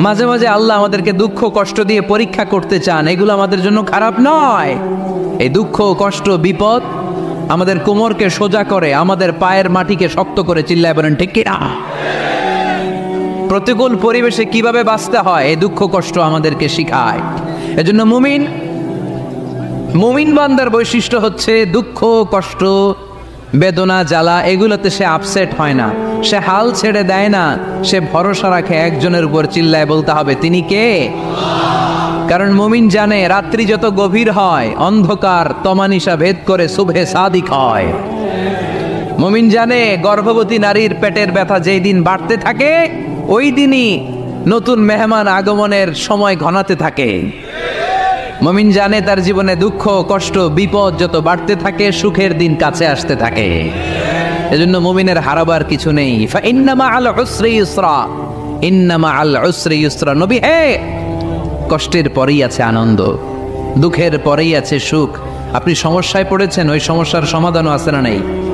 মাঝে মাঝে আল্লাহ আমাদেরকে দুঃখ কষ্ট দিয়ে পরীক্ষা করতে চান, এগুলো আমাদের জন্য খারাপ নয়। এই দুঃখ কষ্ট বিপদ আমাদের কোমরকে সোজা করে, আমাদের পায়ের মাটিকে শক্ত করে, চিল্লায় বলেন ঠিক কিনা? প্রতিকূল পরিবেশে কিভাবে বাঁচতে হয় এই দুঃখ কষ্ট আমাদেরকে শিখায়। এজন্য মুমিন বান্দার বৈশিষ্ট্য হচ্ছে দুঃখ কষ্ট বেদনা জ্বালা এগুলোতে সে আপসেট হয় না, সে হাল ছেড়ে দেয় না, সে ভরসা রাখে একজনের উপর, চিল্লায় বলতে হবে তিনি কে? কারণ মুমিন জানে রাত্রি যত গভীর হয় অন্ধকার তমানিসা ভেদ করে সুবহে সাদিক হয়। মুমিন জানে গর্ভবতী নারীর পেটের ব্যথা যেই দিন বাড়তে থাকে ওই দিনই নতুন মেহমান আগমনের সময় ঘনাতে থাকে। মুমিন জানে তার জীবনে দুঃখ কষ্ট বিপদ যত বাড়তে থাকে সুখের দিন কাছে আসতে থাকে। এজন্য মুমিনের হারাবার কিছু নেই। ইন্না মাআল উসরি ইউসরা, ইন্না মাআল উসরি ইউসরা। নবী হে, কষ্টের পরেই আছে আনন্দ, দুঃখের পরেই আছে সুখ। আপনি সমস্যায় পড়েছেন, ওই সমস্যার সমাধানও আছে না নাই?